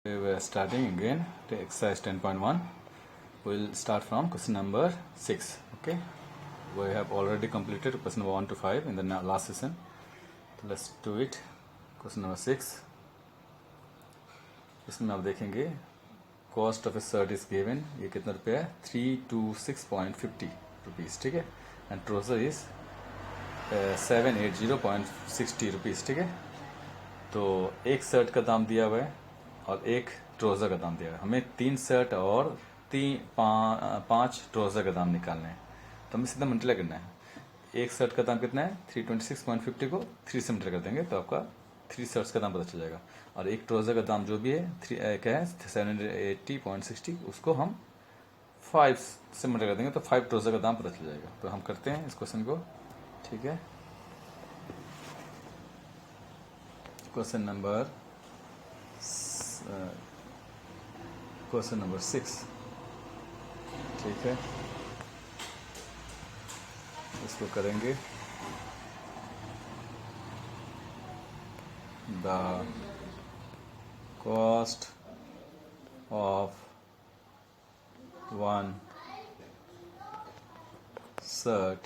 We're starting again to exercise 10.1. We'll start from question number 6. Okay, we have already completed question number 1 to 5 in the last session. So let's do it. Question number 6. इसमें आप देखेंगे cost of A shirt is given, ये कितना रुपया है 326.50 rupees, ठीक है, and trouser is 780.60 rupees, ठीक है। तो एक शर्ट का दाम दिया हुआ है और एक ट्राउज़र का दाम दिया हुआ है। हमें 3 शर्ट और 5 ट्राउज़र का दाम निकालना है, तो हमें सीधा मल्टीप्लाई करना है। एक शर्ट का दाम कितना है 326.50 को 3 से मल्टीप्लाई कर देंगे तो आपका 3 शर्ट्स का दाम पता चल जाएगा। और एक ट्राउज़र का दाम जो भी है क्या है 780.60, उसको हम 5 से मल्टीप्लाई कर देंगे तो 5 ट्राउज़र का दाम पता चल जाएगा। तो हम करते हैं इस क्वेश्चन को, ठीक है। क्वेश्चन नंबर 6, ठीक है, इसको करेंगे। The cost of one shirt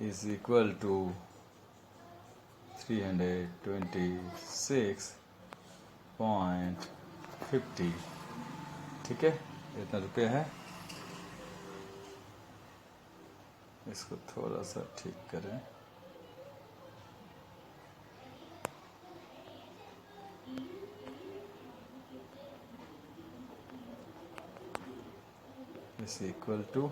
is equal to 326.50, ठीक है, इतना रुपया है। इसको थोड़ा सा ठीक करें, इस equal to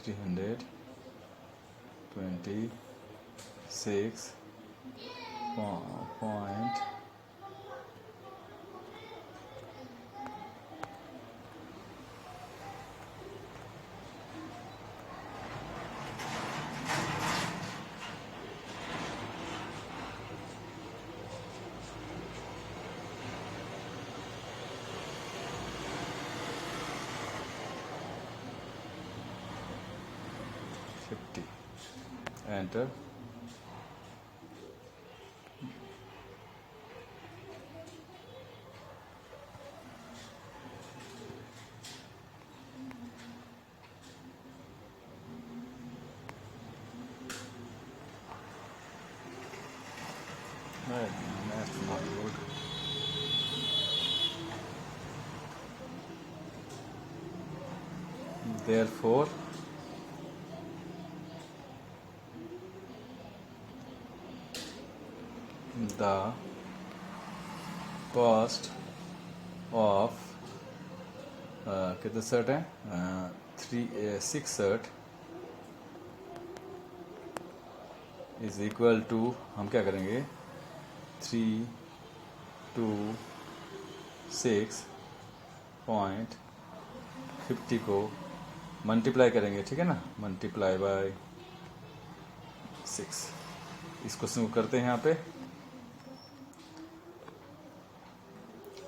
326 50. Enter. That's not good. Therefore, the cost of कितने शर्ट है 6 शर्ट इज इक्वल टू, हम क्या करेंगे 326.50 को मल्टीप्लाई करेंगे, ठीक है ना, मल्टीप्लाई बाय 6। इस क्वेश्चन को करते हैं यहाँ पे।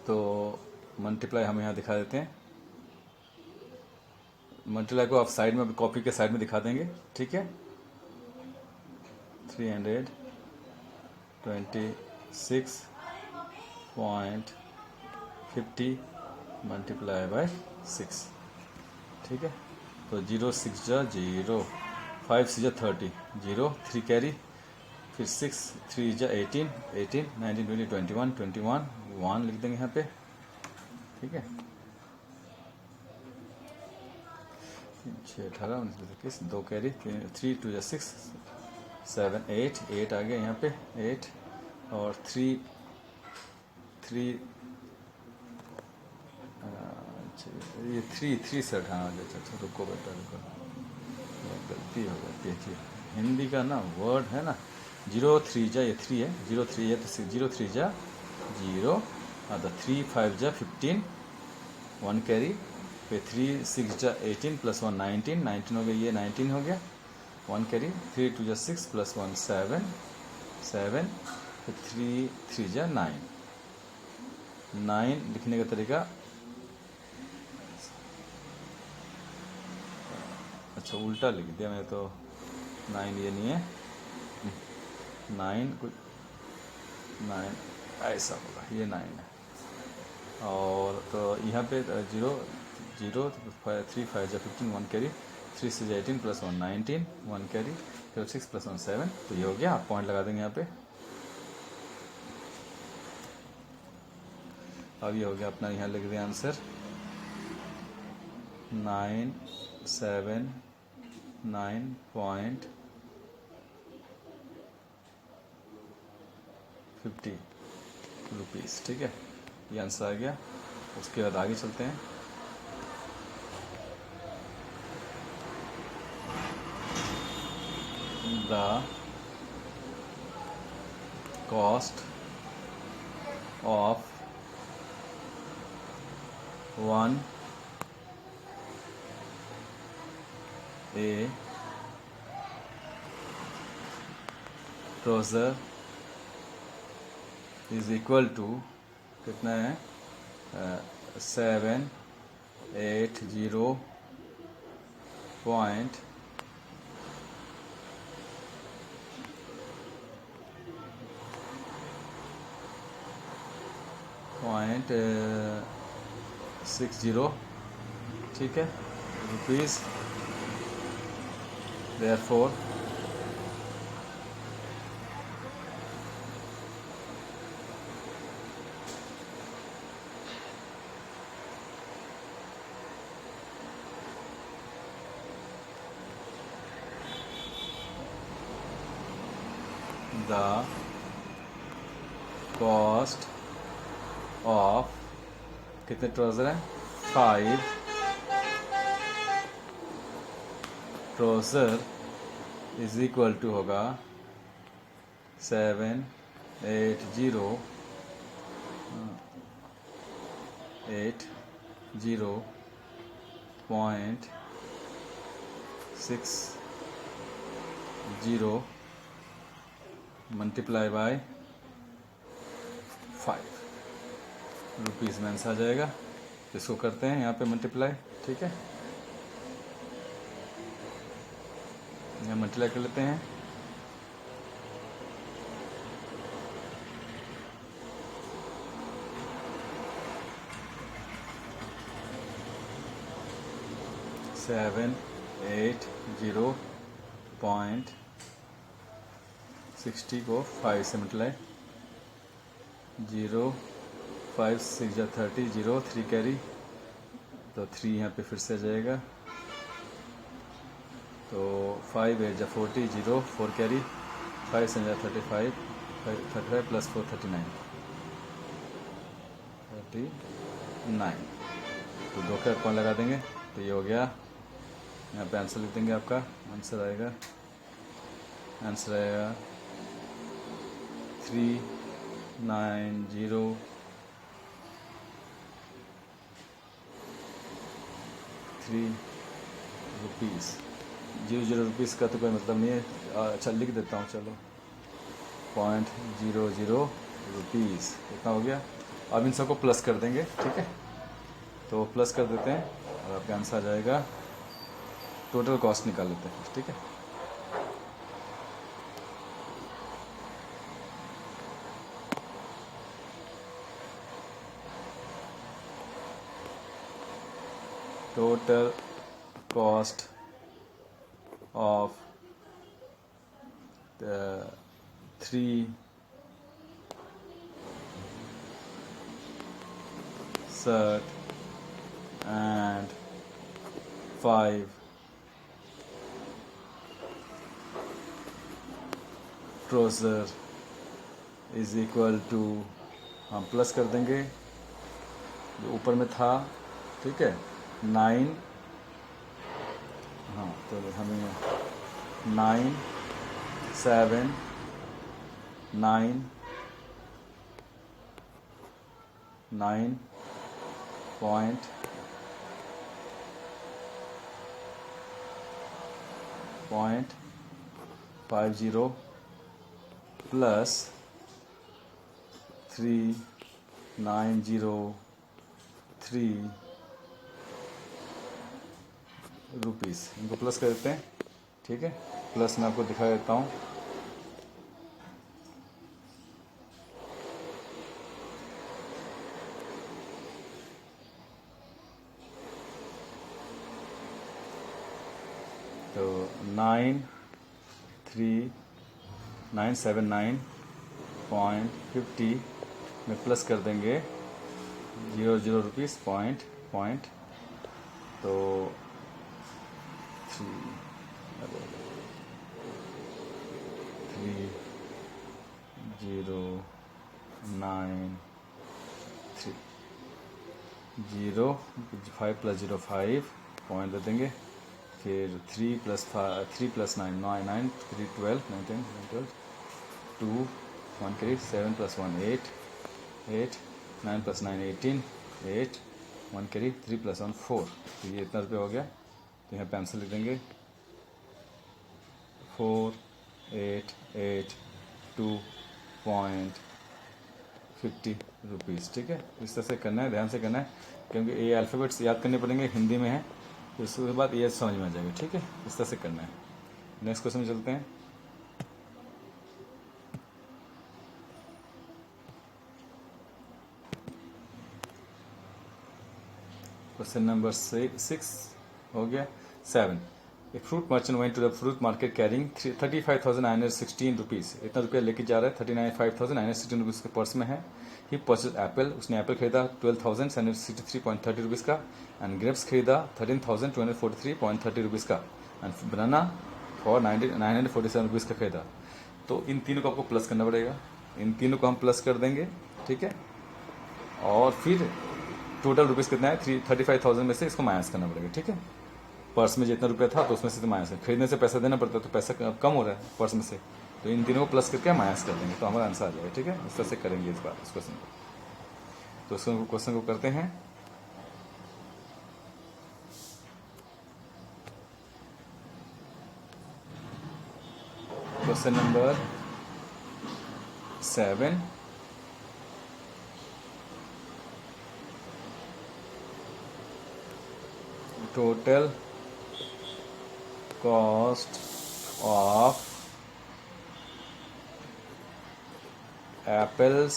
तो मल्टीप्लाई हम यहाँ दिखा देते हैं, मल्टीप्लाई को आप साइड में कॉपी के साइड में दिखा देंगे, ठीक है। 326.50 मल्टीप्लाई बाय 6, ठीक है। तो 0 6 जा 0, 5 6 जा 30, 0 3 कैरी, फिर 6 3 जा 18, 18 19 20 21 21 1 लिख देंगे यहाँ पे, ठीक है। 6 18 19 2 कैरी, 3 2 जा 6 7 8 8 आ गया यहाँ पे 8, और 3 ये 3 शर्ट, हाँ अच्छा रुको बेटा रुको, गलती हो जाती है। हिंदी का ना वर्ड है ना, 0 3 जा, ये 3 है, 0 3 है तो 0 3 जा 0, और 3 5 जा 15 1 कैरी, फिर 3 6 जा 18 प्लस 1 19 19 हो गया, ये 19 हो गया 1 कैरी, 3 2 जा 6 प्लस 1 7 7, फिर 3 3 जा 9 9 लिखने का तरीका, अच्छा उल्टा लिख दिया मैं तो, 9 ये नहीं है, 9 कुछ 9 ऐसा होगा, ये 9 है। और तो यहाँ पे 0 0 3 5 जा 15 1 कैरी 3 6 जा 18 प्लस 1 19 1 कैरी फिर 6 प्लस 1 7। तो ये हो गया, आप पॉइंट लगा देंगे यहाँ पे। अब ये हो गया अपना, यहाँ लिख दिया आंसर 979.50 रुपीज़। ठीक है, ये आंसर आ गया। उसके बाद आगे चलते हैं। The cost of 1 a trouser is equal to कितना है 780 पॉइंट 60। ठीक है, rupees. Therefore the cost of कितने ट्राउज़र हैं 5 ट्राउज़र इज इक्वल टू होगा 780.60 मल्टीप्लाई बाय 5 रुपीज़ में आंसर आ जाएगा। इसको करते हैं यहाँ पे मल्टीप्लाई। ठीक है, यहाँ मल्टीप्लाई कर लेते हैं। सेवन 8.60 को 5 से मल्टीप्लाई 0 5 6 जा 30 0 3 कैरी तो 3 यहाँ पे फिर से आ जाएगा। तो 5 8 जा 40 0 4 कैरी 5 से जा 35 प्लस 4 39 तो 2 का पॉइंट लगा देंगे। तो ये हो गया, यहाँ पे आंसर लिख देंगे। आपका आंसर आएगा 390 रुपीज़। 00 रुपीज़ का तो कोई मतलब नहीं है। अच्छा लिख देता हूँ, चलो 0.00 रुपीज़ इतना हो गया। अब इन सबको प्लस कर देंगे। ठीक है, तो प्लस कर देते हैं और आपका आंसर आ जाएगा। टोटल कॉस्ट निकाल लेते हैं। ठीक है, total cost of 3 shirt and 5 trouser is equal to, हम प्लस कर देंगे जो ऊपर में था। ठीक है, 9, हाँ तो हमें 9 7 9 9.50 प्लस 3903 रुपीज़, इनको प्लस कर देते हैं। ठीक है, प्लस मैं आपको दिखा देता हूँ। 93979.50 में प्लस कर देंगे 00 रुपीज़ पॉइंट तो 5 + 0 5 पॉइंट दे देंगे, फिर 3 + 9 9 3 12 9 10 12 2 1 करीब 7 + 1 8 8 9 + 9 18 8 1 करीब 3 + 1 4। तो ये इतना रुपये हो गया, तो यहाँ पे आंसर लिख देंगे 4882.50 रुपीज़। ठीक है, इस तरह से करना है, ध्यान से करना है, क्योंकि ये अल्फ़ाबेट्स याद करने पड़ेंगे, हिंदी में है, तो उसके बाद ये समझ में आ जाएगा। ठीक है, इस तरह से करना है। नेक्स्ट क्वेश्चन में चलते हैं। क्वेश्चन नंबर 6 हो गया। 7 a fruit merchant went to the fruit market carrying 35,916 rupees. इतना रुपया लेके जा रहा है, 35,916 रुपीज़ के पर्स में है। ही परचेज एप्पल, उसने एप्पल खरीदा 12,763.30 रुपीज़ का, एंड ग्रेप्स खरीदा 13,243.30 रुपीज़ का, एंड बनाना फॉर 947 रुपीज़ का खरीदा। तो इन तीनों को आपको प्लस करना पड़ेगा, इन तीनों को हम प्लस कर देंगे। ठीक है, और फिर टोटल रुपीज़ कितना है, 35,000 में से इसको माइनस करना पड़ेगा। ठीक है, पर्स में जितना रुपया था तो उसमें से तो माइनस है, खरीदने से पैसा देना पड़ता है, तो पैसा कम हो रहा है पर्स में से, तो इन तीनों को प्लस करके माइनस कर देंगे, तो हमारा आंसर आ जाएगा। ठीक है, इस तरह से करेंगे इस बार इस क्वेश्चन को। तो इस क्वेश्चन को करते हैं। Question number 7 total cost of apples,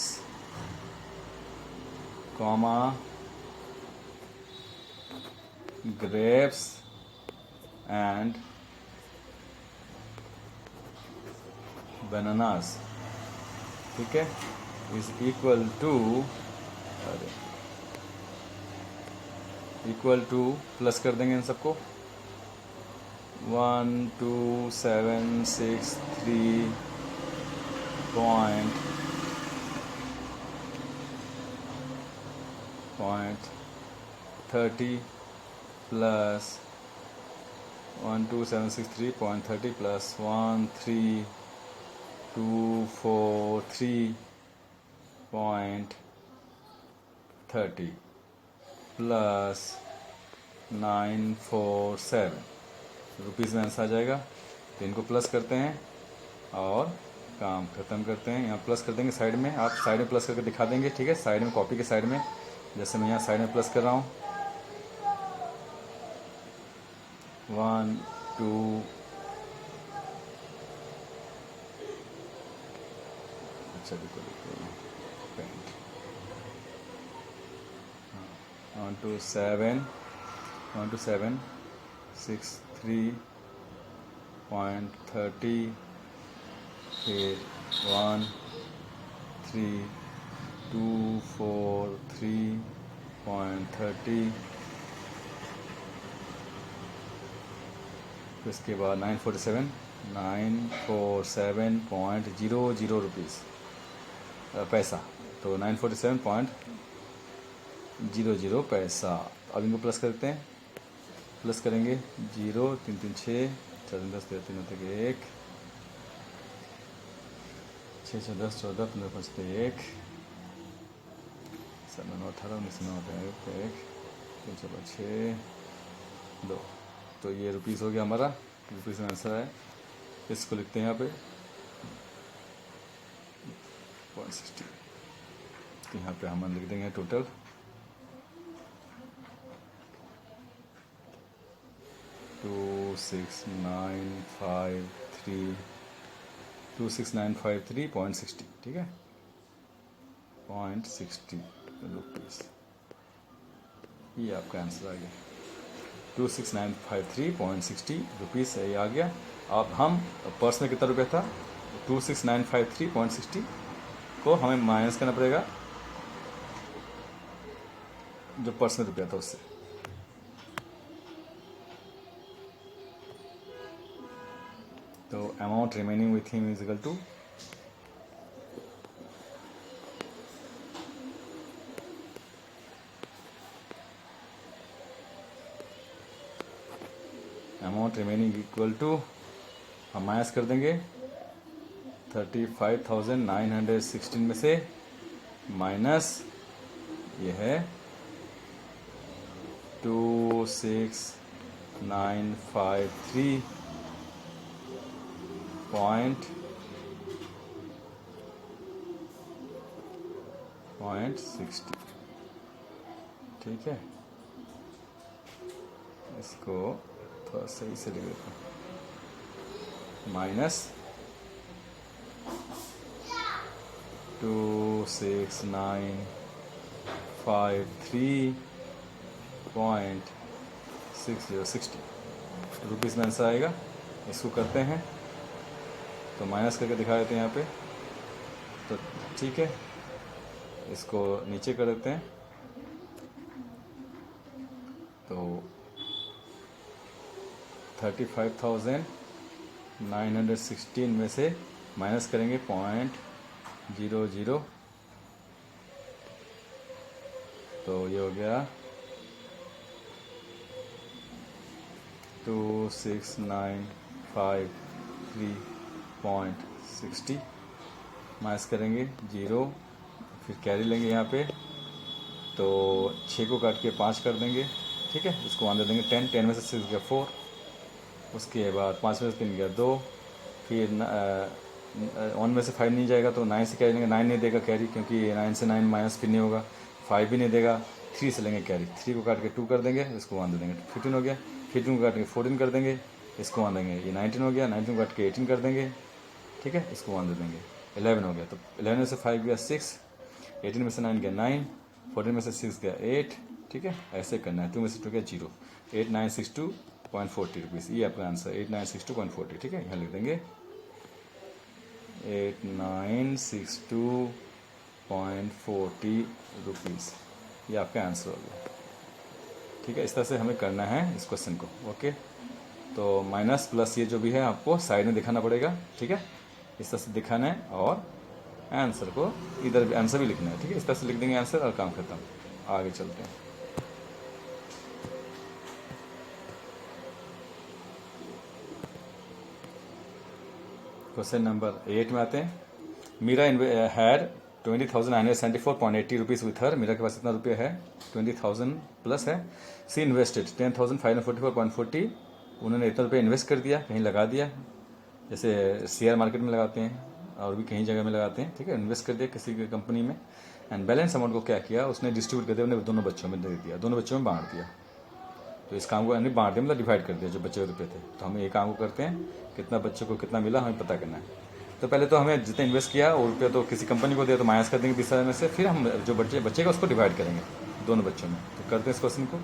grapes and bananas, ठीक है, is equal to प्लस कर देंगे इन सबको 12,763.30 प्लस 12,763.30 प्लस 13,243.30 प्लस 947 रुपीज़ में आंसर आ जाएगा। तो इनको प्लस करते हैं और काम ख़त्म करते हैं। यहाँ प्लस कर देंगे साइड में, आप साइड में प्लस करके दिखा देंगे। ठीक है, साइड में, कॉपी के साइड में, जैसे मैं यहाँ साइड में प्लस कर रहा हूँ 1 2 अच्छा बिल्कुल 1 2 7 63.30 फिर 1 3 2 4 3.30 फिर इसके बाद 947.00 रुपीज़ पैसा, तो 947.00 पैसा। अब इनको प्लस करते हैं, प्लस करेंगे 0 3 3 6 4 10 13 3 तक 1 6 6 10 14 15 5 1 7 9 18 19 9 1 3 4 6 2। तो ये रुपीज़ हो गया हमारा, रुपीज़ में आंसर है। इसको लिखते हैं यहाँ पे 0.60, तो यहाँ पे हम लिख देंगे टोटल 26,953.60। ठीक है, 0.60 रुपीज़, ये आपका आंसर आ गया। 26,953.60 रुपीज़ ये आ गया। अब हम पर्स में कितना रुपया था 26953.60 को हमें माइनस करना पड़ेगा जो पर्स में रुपया था उससे। तो amount remaining with him is equal to amount remaining equal to हम माइनस कर देंगे 35,916 में से माइनस ये है 26953.60। ठीक है, इसको थोड़ा सही से लिख देता हूँ, माइनस 26953.60 रुपीज़ में आंसर आएगा। इसको करते हैं तो माइनस करके दिखा देते हैं यहाँ पे। तो ठीक है, इसको नीचे कर देते हैं। तो 35,916 में से माइनस करेंगे 0.00, तो ये हो गया 26,953.60 माइनस करेंगे 0, फिर कैरी लेंगे यहाँ पे, तो 6 को काट के 5 कर देंगे। ठीक है, इसको वन दे देंगे 10 में से 6 गया 4, उसके बाद 5 में से 3 गया 2, फिर 1 में से 5 नहीं जाएगा तो 9 से कैरी लेंगे, 9 नहीं देगा कैरी क्योंकि 9 से 9 माइनस फिर नहीं होगा, 5 भी नहीं देगा, 3 से लेंगे कैरी, 3 को काट के 2 कर देंगे, इसको 1 दे देंगे, 15 हो गया, 15 को काट के 14 कर देंगे, इसको 1 देंगे, ये 19 हो गया, 19 को काट के 18 कर देंगे। ठीक है, इसको 1 दे देंगे, 11 हो गया, तो 11 में से 5 गया 6, 18 में से 9 गया 9, 14 में से 6 गया 8। ठीक है, ऐसे करना है, 2 में से 2 गया 0, 8962.40 रुपीज़, ये आपका आंसर 8962.40। ठीक है, यहाँ लिख देंगे 8962.40 रुपीज़, ये आपका आंसर हो गया। ठीक है, इस तरह से हमें करना है इस क्वेश्चन को। ओके, तो माइनस प्लस ये जो भी है आपको साइड में दिखाना पड़ेगा। ठीक है, इस तरह से दिखाना है और आंसर को इधर भी आंसर भी लिखना है। ठीक है, इस तरह से लिख देंगे आंसर और काम खत्म। आगे चलते हैं। क्वेश्चन नंबर 8 में आते हैं। Meera had 20,974.80 rupees with her. Meera के पास इतना रुपया है, 20,000 प्लस है। सी इन्वेस्टेड 10,544.40, उन्होंने इतना रुपया इन्वेस्ट कर दिया, कहीं लगा दिया, जैसे शेयर मार्केट में लगाते हैं और भी कहीं जगह में लगाते हैं। ठीक है, इन्वेस्ट कर दिया किसी कंपनी में, एंड बैलेंस अमाउंट को क्या किया, उसने डिस्ट्रीब्यूट कर दिया, उन्हें दोनों बच्चों में दे दिया, दोनों बच्चों में बांट दिया। तो इस काम को यानी बांट दिया मतलब डिवाइड कर दिया जो बचे हुए रुपये थे। तो हम ये काम को करते हैं, कितना बच्चों को कितना मिला हमें पता करना है। तो पहले तो हमें जितना इन्वेस्ट किया वो रुपया तो किसी कंपनी को दिया, तो माइनस कर देंगे 20,000 में से, फिर हम जो बचेगा उसको डिवाइड करेंगे दोनों बच्चों में। तो करते हैं इस क्वेश्चन को।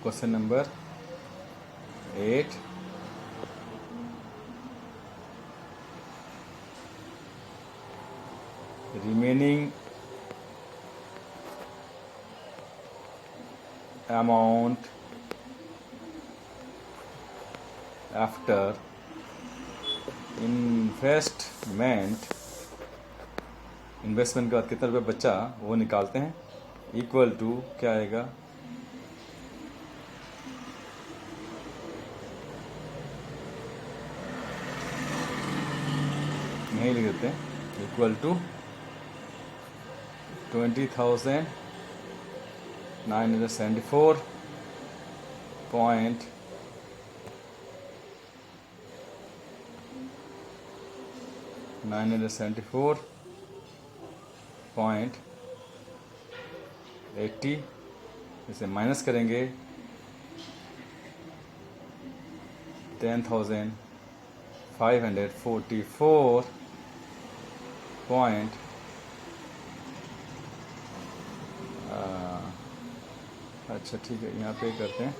Question number 8, remaining amount after investment के बाद कितना रुपया बचा वो निकालते हैं। इक्वल टू क्या आएगा, नहीं लिख देते हैं, इक्वल टू 20,974.80, इसे माइनस करेंगे 10,544 पॉइंट अच्छा ठीक है, यहाँ पे करते हैं।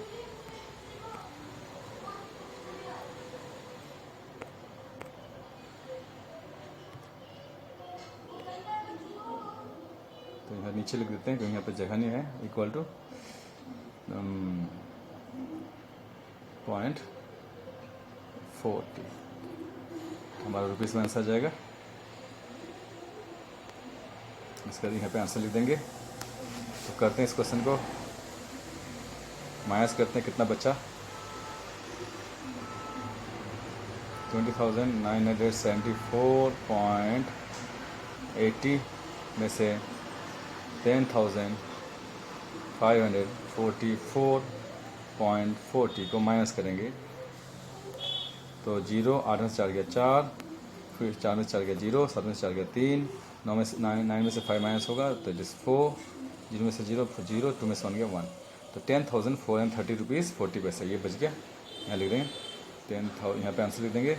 तो यहाँ नीचे लिख देते हैं क्योंकि यहाँ पे जगह नहीं है। इक्वल टू 0.40 हमारा रुपीज़ में आंसर जाएगा। इसका यहाँ पे आंसर लिख देंगे। तो करते हैं इस क्वेश्चन को, माइनस करते हैं, कितना बचा 20,974.80 में से 10,544.40 को माइनस करेंगे। तो 0 8 में से 4 गया 4, फिर 4 में से 4 गया 0, 7 में से 4 गया 3, 9 में से 9 में से 5 माइनस होगा तो इट इज़ 4, 0 में से 0 0, 2 में से 1 गया 1। तो 10,430 रुपीज़ 40 पैसा ये बच गया। यहाँ लिख देंगे 10,000, यहाँ पे आंसर लिख देंगे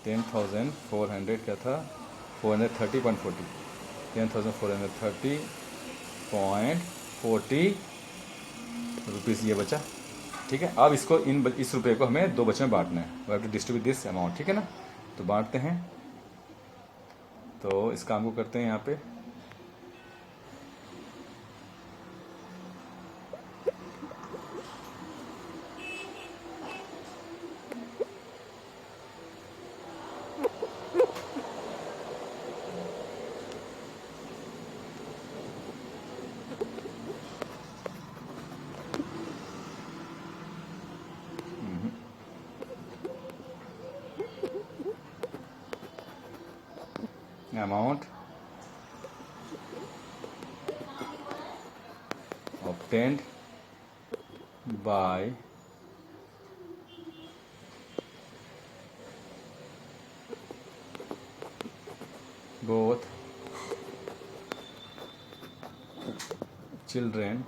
10,400 क्या था 430.40, 10,430.40 रुपीज़ ये बचा। ठीक है, अब इसको इस रुपये को हमें 2 बच्चों में बांटना है। We have to distribute this amount. ठीक है ना, तो बांटते हैं। तो इस काम को करते हैं यहाँ पे। Amount obtained by both children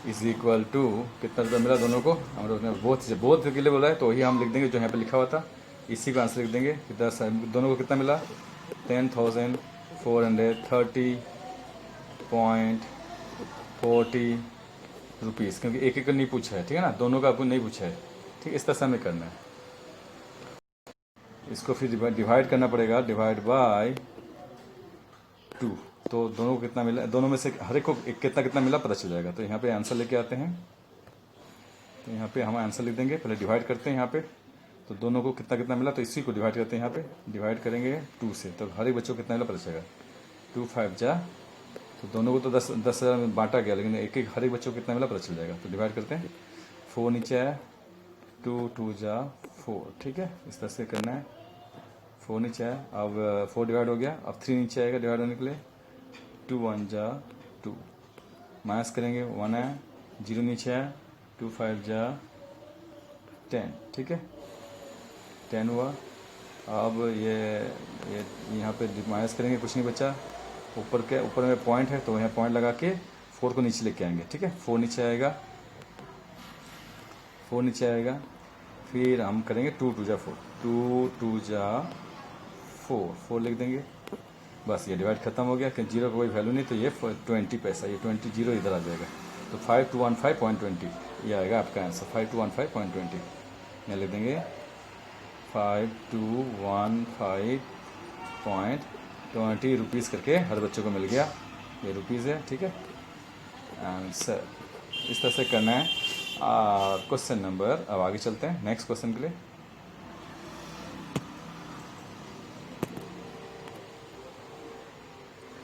is equal to कितना रुपया मिला दोनों को। हम लोग ने बोथ के लिए बोला है तो वही हम लिख देंगे जो यहाँ पे लिखा हुआ था, इसी का आंसर लिख देंगे। कितना दोनों को कितना मिला 10,430.40 रुपीज़, क्योंकि एक एक नहीं पूछा है। ठीक है ना, दोनों का आपको नहीं पूछा है। ठीक, इस तरह से हमें करना है। इसको फिर डिवाइड करना पड़ेगा, डिवाइड बाय 2। तो दोनों को कितना मिला, दोनों में से हर एक को कितना कितना मिला पता चल जाएगा। तो यहाँ पे आंसर लेके आते हैं। तो यहाँ पे हम आंसर लिख देंगे, पहले डिवाइड करते हैं यहाँ पे। तो दोनों को कितना कितना मिला, तो इसी को डिवाइड करते हैं। यहाँ पे डिवाइड करेंगे 2 से, तो हर एक बच्चों को कितना मिला पता चलेगा। 2 5 जा, तो दोनों को तो 10,000 में बांटा गया, लेकिन एक एक हर एक बच्चों को कितना मिला पता चल जाएगा। तो डिवाइड करते हैं। 4 नीचे आया, 2 2 जा 4। ठीक है, इस तरह से करना है। 4 नीचे आया, अब 4 डिवाइड हो गया। अब 3 नीचे आएगा डिवाइड होने के लिए। 2 1 जा 2, माइनस करेंगे 1 आया, 0 नीचे आया, 2 5 जा 10। ठीक है, 10 हुआ। अब ये यहाँ पे माइनस करेंगे, कुछ नहीं बचा। ऊपर में पॉइंट है तो यहाँ पॉइंट लगा के 4 को नीचे लेके आएंगे। ठीक है, 4 नीचे आएगा, 4 नीचे आएगा। फिर हम करेंगे 2 2 जा 4, 2 2 जा 4, 4 लिख देंगे। बस ये डिवाइड खत्म हो गया, क्योंकि 0 का कोई वैल्यू नहीं, तो ये 20 पैसा, ये 20 0 इधर आ जाएगा। तो 5215.20 ये आएगा आपका आंसर, 5215.20। यहाँ लिख देंगे 5215.20 रुपीज़ करके हर बच्चों को मिल गया। ये रुपीज़ है। ठीक है, आंसर इस तरह से करना है। क्वेश्चन नंबर, अब आगे चलते हैं नेक्स्ट क्वेश्चन के लिए।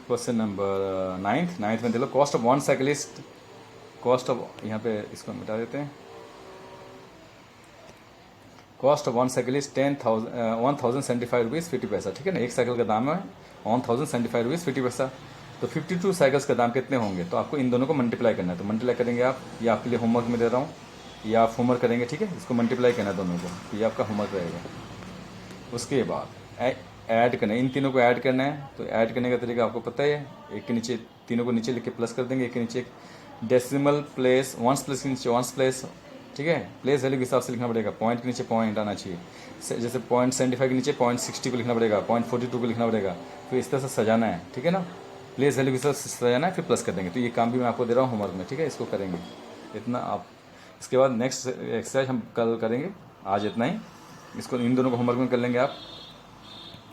क्वेश्चन नंबर 9th में देखो, cost of one cyclist, cost of, यहाँ पे इसको मिटा देते हैं। Cost of one cyclist 1,075 rupees 50 पैसा। ठीक है ना, एक साइकिल का दाम है 1,075 रुपीज़ 50 पैसा। तो 52 साइकिल्स का दाम कितने होंगे, तो आपको इन दोनों को मल्टीप्लाई करना है। तो मल्टीप्लाई करेंगे आप, ये आपके लिए होमवर्क में दे रहा हूँ, या आप होमवर्क करेंगे। ठीक है, इसको मल्टीप्लाई करना है दोनों को, तो ये आपका होमवर्क रहेगा। उसके बाद ऐड करना है, इन तीनों को ऐड करना है। तो ऐड करने का तरीका आपको पता ही है, एक के नीचे तीनों को नीचे लिख के प्लस कर देंगे, एक के नीचे एक डेसिमल प्लेस, वंस प्लेस के नीचे वंस प्लेस, ठीक है, प्लेस वैल्यू के हिसाब से लिखना पड़ेगा। पॉइंट के नीचे पॉइंट आना चाहिए, जैसे .75 के नीचे .60 को लिखना पड़ेगा, .42 को लिखना पड़ेगा। फिर इस तरह से सजाना है, ठीक है ना, प्लेस वैल्यू के हिसाब से सजाना है, फिर प्लस कर देंगे। तो ये काम भी मैं आपको दे रहा हूँ होमवर्क में, ठीक है, इसको करेंगे इतना आप। इसके बाद नेक्स्ट एक्सरसाइज हम कल करेंगे, आज इतना ही। इसको इन दोनों को होमवर्क में कर लेंगे आप।